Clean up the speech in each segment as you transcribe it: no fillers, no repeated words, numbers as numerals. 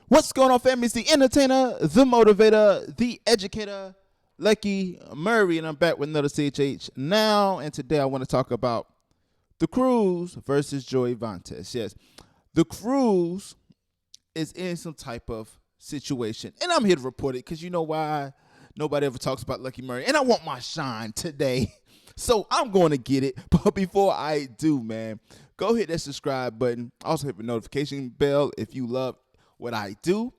What's going on, family? It's the entertainer, the motivator, the educator, Lucky Murray, and I'm back with another CHH now. And today I want to talk about the Cruz versus Joey Vantes. Yes, the Cruz is in some type of situation, and I'm here to report it because you know why nobody ever talks about Lucky Murray, and I want my shine today. So I'm going to get it. But before I do, man, go hit that subscribe button. Also hit the notification bell if you love what I do.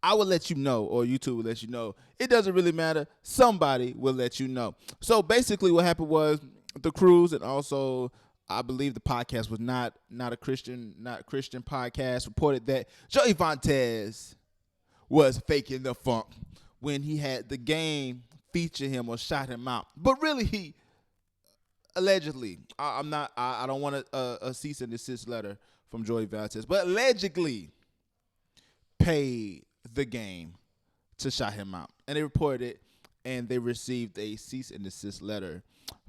I will let you know, or YouTube will let you know. It doesn't really matter. Somebody will let you know. So basically what happened was the Cruz, and also I believe the podcast was not a Christian podcast, reported that Joey Vantes was faking the funk when he had the game feature him or shot him out. But really, he allegedly, I don't want a cease and desist letter from Joey Vantes, but allegedly paid the game to shot him out. And they reported it, and they received a cease and desist letter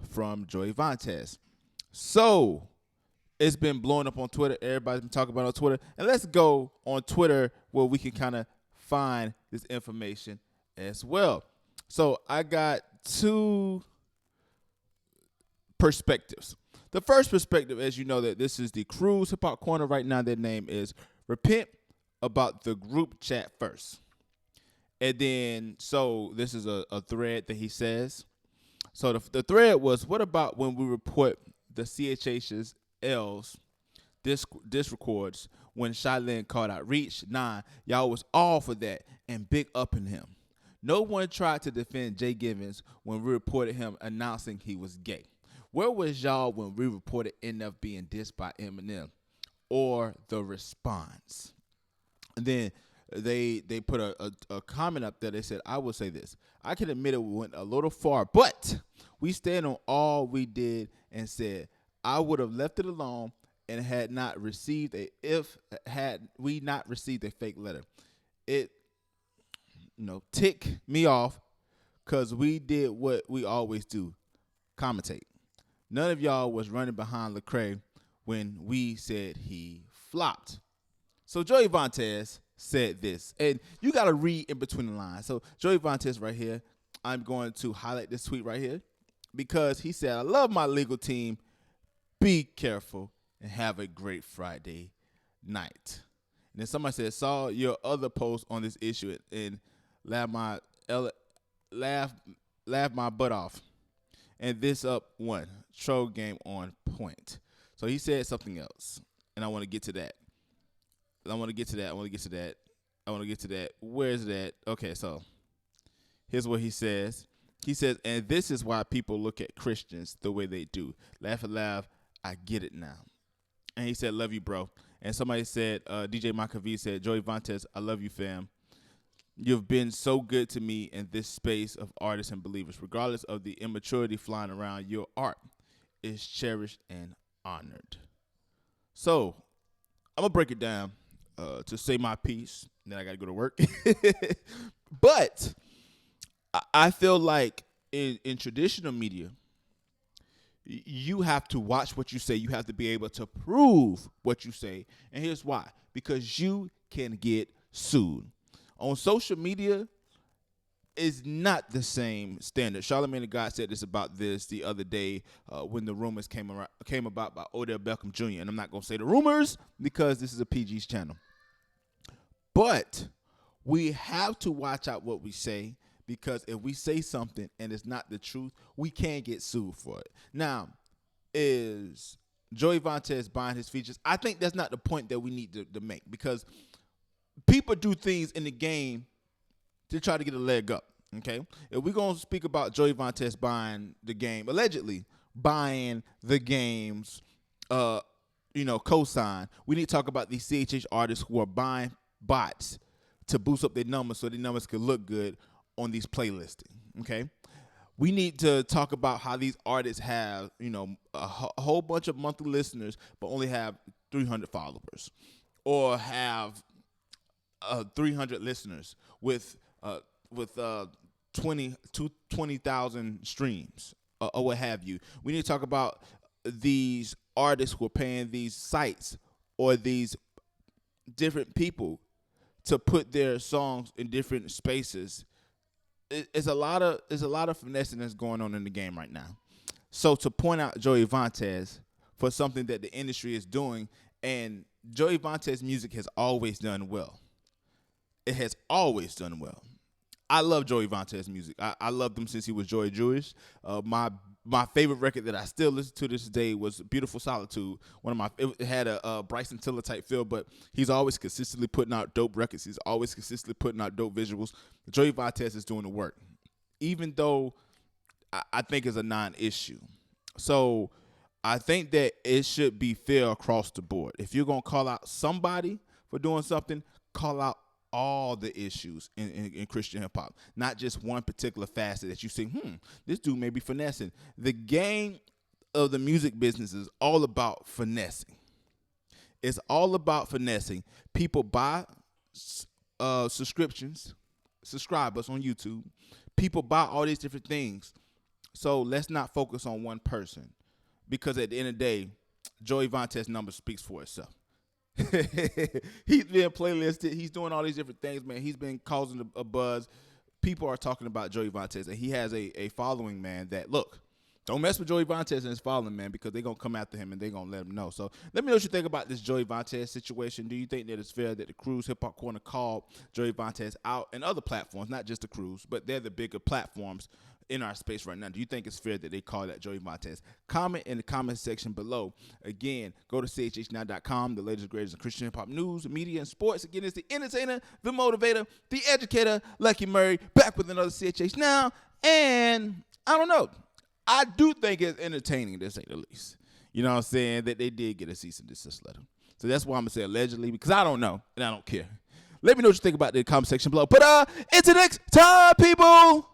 from Joey Vantes. So it's been blowing up on Twitter. Everybody's been talking about it on Twitter. And let's go on Twitter where we can kind of find this information as well. So I got two perspectives. The first perspective, as you know, that this is the Cruz Hip Hop Corner right now. Their name is Repent About the Group Chat First. And then, so this is a thread that he says. So the thread was, what about when we report the CHH's L's, disc records, when Shaolin called out Reach? Nah, y'all was all for that and big upping him. No one tried to defend Jay Givens when we reported him announcing he was gay. Where was y'all when we reported NF being dissed by Eminem? Or the response? And then they put a comment up there. They said, I will say this. I can admit it went a little far, but we stand on all we did and said, I would have left it alone and had we not received a fake letter. It, tick me off because we did what we always do, commentate. None of y'all was running behind Lecrae when we said he flopped. So Joey Vantes said this, and you got to read in between the lines. So Joey Vantes right here, I'm going to highlight this tweet right here because he said, I love my legal team. Be careful and have a great Friday night. And then somebody said, saw your other post on this issue and laugh my butt off. And this up one. Troll game on point. So he said something else, and I want to get to that. Where is that? Okay, so here's what he says. He says, and this is why people look at Christians the way they do. Laugh and laugh. I get it now. And he said, love you, bro. And somebody said, DJ Makavi said, Joey Vantes, I love you, fam. You've been so good to me in this space of artists and believers. Regardless of the immaturity flying around, your art is cherished and honored. So I'm going to break it down to say my piece. Then I got to go to work. But I feel like in traditional media, you have to watch what you say. You have to be able to prove what you say. And here's why. Because you can get sued. On social media, is not the same standard. Charlamagne the God said this about this the other day when the rumors came about by Odell Beckham Jr. And I'm not going to say the rumors because this is a PG's channel. But we have to watch out what we say, because if we say something and it's not the truth, we can get sued for it. Now, is Joey Vantes buying his features? I think that's not the point that we need to make, because people do things in the game to try to get a leg up, okay? If we're going to speak about Joey Vantes buying the game, allegedly buying the game's, cosign, we need to talk about these CHH artists who are buying bots to boost up their numbers so their numbers can look good on these playlisting, okay? We need to talk about how these artists have, a whole bunch of monthly listeners but only have 300 followers, or have 300 listeners with 20,000 streams, or what have you. We need to talk about these artists who are paying these sites or these different people to put their songs in different spaces. It's a lot of finessing that's going on in the game right now. So to point out Joey Vantes for something that the industry is doing, and Joey Vantes' music has always done well. It has always done well. I love Joey Vantes' music. I loved him since he was Joey Jewish. My favorite record that I still listen to this day was "Beautiful Solitude." It had a Bryson Tiller type feel, but he's always consistently putting out dope records. He's always consistently putting out dope visuals. Joey Vantes is doing the work, even though I think it's a non-issue. So I think that it should be fair across the board. If you're gonna call out somebody for doing something, call out all the issues in Christian hip hop, not just one particular facet that you say, this dude may be finessing. The game of the music business is all about finessing. It's all about finessing. People buy subscriptions, subscribers on YouTube. People buy all these different things. So let's not focus on one person, because at the end of the day, Joey Vantes' number speaks for itself. He's being playlisted. He's doing all these different things, man. He's been causing a buzz. People are talking about Joey Vantes, and he has a following, man, that, look, don't mess with Joey Vantes and his following, man, because they're going to come after him and they're going to let him know. So let me know what you think about this Joey Vantes situation. Do you think that it's fair that the Cruise Hip Hop Corner called Joey Vantes out, and other platforms, not just the Cruise, but they're the bigger platforms in our space right now? Do you think it's fair that they call that Joey Vantes? Comment in the comment section below. Again, go to CHHNOW.com, the latest, greatest in Christian hip hop news, media, and sports. Again, it's the entertainer, the motivator, the educator, Lucky Murray, back with another CHH Now. And I don't know. I do think it's entertaining, to say the least. You know what I'm saying? That they did get a cease and desist letter. So that's why I'm going to say allegedly, because I don't know, and I don't care. Let me know what you think about it in the comment section below. But until next time, people.